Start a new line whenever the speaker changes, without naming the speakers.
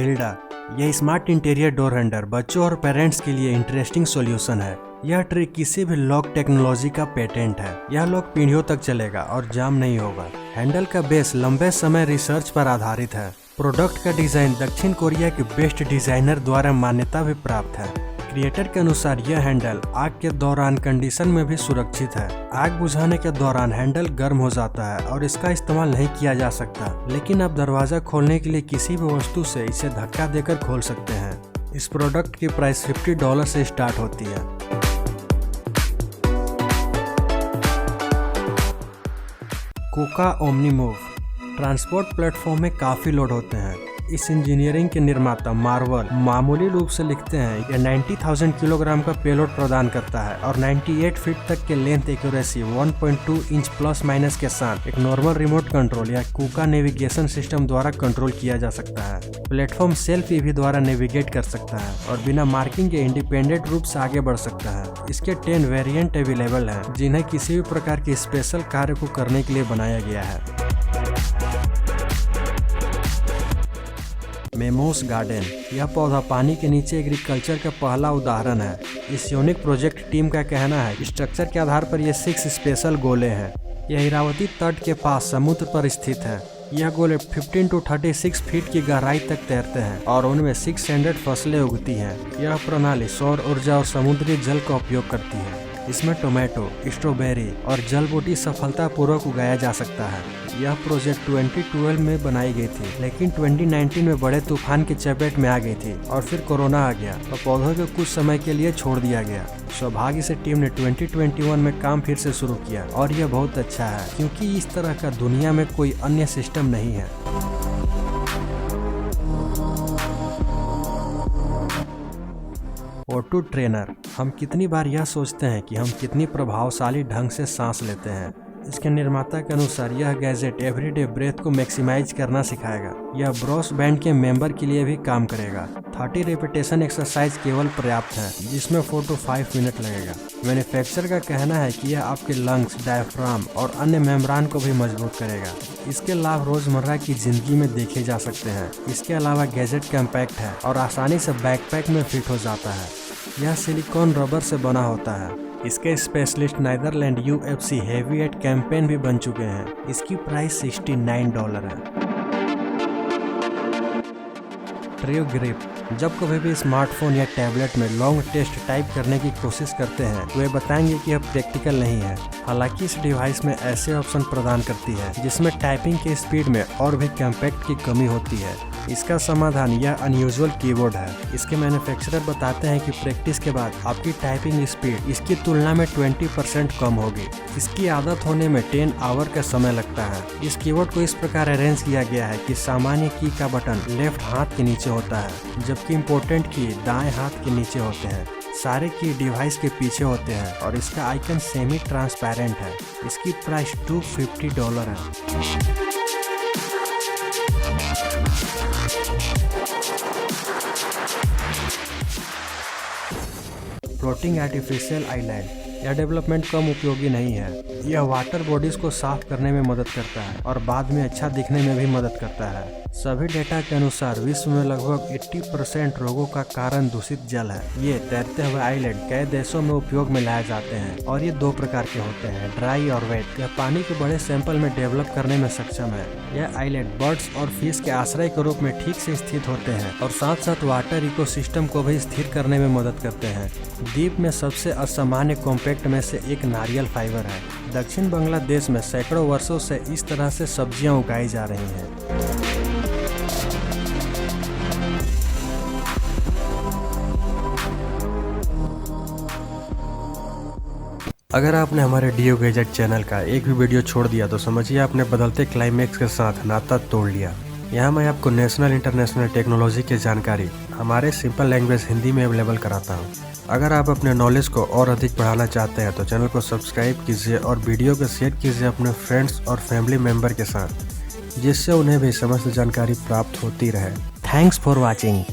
बिल्डा। यह smart interior door handle बच्चों और पेरेंट्स के लिए इंटरेस्टिंग सॉल्यूशन है। यह ट्री किसी भी लॉक टेक्नोलॉजी का पेटेंट है। यह लॉक पीढ़ियों तक चलेगा और जाम नहीं होगा। हैंडल का बेस लंबे समय रिसर्च पर आधारित है। प्रोडक्ट का डिजाइन दक्षिण कोरिया के बेस्ट डिजाइनर द्वारा मान्यता भी प्राप्त है। क्रिएटर के अनुसार यह हैंडल आग के दौरान कंडीशन में भी सुरक्षित है। आग बुझाने के दौरान हैंडल गर्म हो जाता है और इसका इस्तेमाल नहीं किया जा सकता, लेकिन आप दरवाजा खोलने के लिए किसी भी वस्तु से इसे धक्का देकर खोल सकते हैं। इस प्रोडक्ट की प्राइस $50 से स्टार्ट होती है। कुका ओमनी मूव ट्रांसपोर्ट प्लेटफॉर्म में काफी लोड होते हैं। इस इंजीनियरिंग के निर्माता मार्वल मामूली रूप से लिखते हैं यह 90,000 किलोग्राम का पेलोड प्रदान करता है और 98 फीट तक के length accuracy 1.2 inch plus minus के साथ एक नॉर्मल रिमोट कंट्रोल या कुका नेविगेशन सिस्टम द्वारा कंट्रोल किया जा सकता है। प्लेटफॉर्म सेल्फ ईवी द्वारा नेविगेट कर सकता है और बिना मार्किंग के इंडिपेंडेंट रूप से आगे बढ़ सकता है। इसके 10 वेरिएंट अवेलेबल हैं, जिन्हें किसी भी प्रकार के स्पेशल कार्य को करने के लिए बनाया गया है। मेमोस गार्डन यह पौधा पानी के नीचे एग्रीकल्चर का पहला उदाहरण है। इस यूनिक प्रोजेक्ट टीम का कहना है कि स्ट्रक्चर के आधार पर ये 6 स्पेशल गोले हैं। यह इरावती तट के पास समुद्र पर स्थित है। यह गोले 15 to 36 फीट की गहराई तक तैरते हैं और उनमें 600 फसलें उगती हैं। यह प्रणाली सौर ऊर्जा और समुद्री जल का उपयोग करती है। इसमें टोमेटो, स्ट्रॉबेरी और जलबूटी सफलतापूर्वक उगाया जा सकता है। यह प्रोजेक्ट 2012 में बनाई गई थी, लेकिन 2019 में बड़े तूफान की चपेट में आ गई थी और फिर कोरोना आ गया और पौधों को कुछ समय के लिए छोड़ दिया गया। सौभाग्य से टीम ने 2021 में काम फिर से शुरू किया और यह बहुत अच्छा है, क्योंकि इस तरह का दुनिया में कोई अन्य सिस्टम नहीं है। O2 ट्रेनर हम कितनी बार यह सोचते हैं कि हम कितनी प्रभावशाली ढंग से सांस लेते हैं। इसके निर्माता के अनुसार यह गैजेट एवरीडे ब्रेथ को मैक्सिमाइज करना सिखाएगा। यह ब्रॉस बैंड के मेंबर के लिए भी काम करेगा। 30 रेपिटेशन एक्सरसाइज केवल पर्याप्त है, जिसमें 4 to 5 मिनट लगेगा। मैन्युफैक्चरर का कहना है कि यह आपके लंग्स, डायफ्राम और अन्य मेम्ब्रान को भी मजबूत करेगा। इसके लाभ रोजमर्रा की जिंदगी में देखे जा सकते हैं। इसके अलावा गैजेट कॉम्पैक्ट है और आसानी से बैकपैक में फिट हो जाता है। यह सिलिकॉन रबर से बना होता है। इसके specialist Netherland UFC heavyweight campaign भी बन चुके हैं। इसकी प्राइस $69 है। ट्रियो ग्रिप जब कभी भी स्मार्टफोन या टैबलेट में लॉन्ग टेक्स्ट टाइप करने की कोशिश करते हैं तो वे बताएंगे कि यह प्रैक्टिकल नहीं है। हालांकि इस डिवाइस में ऐसे ऑप्शन प्रदान करती है जिसमें टाइपिंग की स्पीड में और भी कॉम्पैक्ट की कमी होती है। इसका समाधान यह अनयूजुअल कीबोर्ड है। इसके मैन्युफैक्चरर बताते हैं कि प्रैक्टिस के बाद आपकी टाइपिंग स्पीड इसकी तुलना में 20% कम होगी। इसकी आदत होने में 10 आवर का समय लगता है। इस कीबोर्ड को इस प्रकार अरेंज किया गया है कि सामान्य की का बटन लेफ्ट हाथ के नीचे होता है, जबकि इम्पोर्टेंट की दाएं हाथ के नीचे होते हैं। सारे की डिवाइस के पीछे होते हैं और इसका आइकन सेमी ट्रांसपेरेंट है। इसकी प्राइस $250 है। फ्लोटिंग आर्टिफिशियल आइलैंड यह डेवलपमेंट कम उपयोगी नहीं है। यह वाटर बॉडीज को साफ करने में मदद करता है और बाद में अच्छा दिखने में भी मदद करता है। सभी डेटा के अनुसार विश्व में लगभग 80% रोगों का कारण दूषित जल है। ये तैरते हुए आइलैंड कई देशों में उपयोग में लाए जाते हैं और ये 2 प्रकार के होते हैं, ड्राई और वेट। यह पानी के बड़े सैंपल में डेवलप करने में सक्षम है। यह आइलैंड बर्ड्स और फिश के आश्रय के रूप में ठीक से स्थित होते हैं और साथ साथ वाटर इकोसिस्टम को भी स्थिर करने में मदद करते हैं। द्वीप में सबसे असामान्य कॉम्पैक्ट में से एक नारियल फाइबर है। दक्षिण बांग्लादेश में सैकड़ों वर्षों से इस तरह से सब्जियां उगाई जा रही हैं। अगर आपने हमारे डीओ गैजेट चैनल का एक भी वीडियो छोड़ दिया तो समझिए आपने बदलते क्लाइमेक्स के साथ नाता तोड़ लिया। यहाँ मैं आपको नेशनल इंटरनेशनल टेक्नोलॉजी की जानकारी हमारे सिंपल लैंग्वेज हिंदी में अवेलेबल कराता हूँ। अगर आप अपने नॉलेज को और अधिक बढ़ाना चाहते हैं तो चैनल को सब्सक्राइब कीजिए और वीडियो को शेयर कीजिए अपने फ्रेंड्स और फैमिली मेम्बर के साथ, जिससे उन्हें भी समस्त जानकारी प्राप्त होती रहे। Thanks for watching.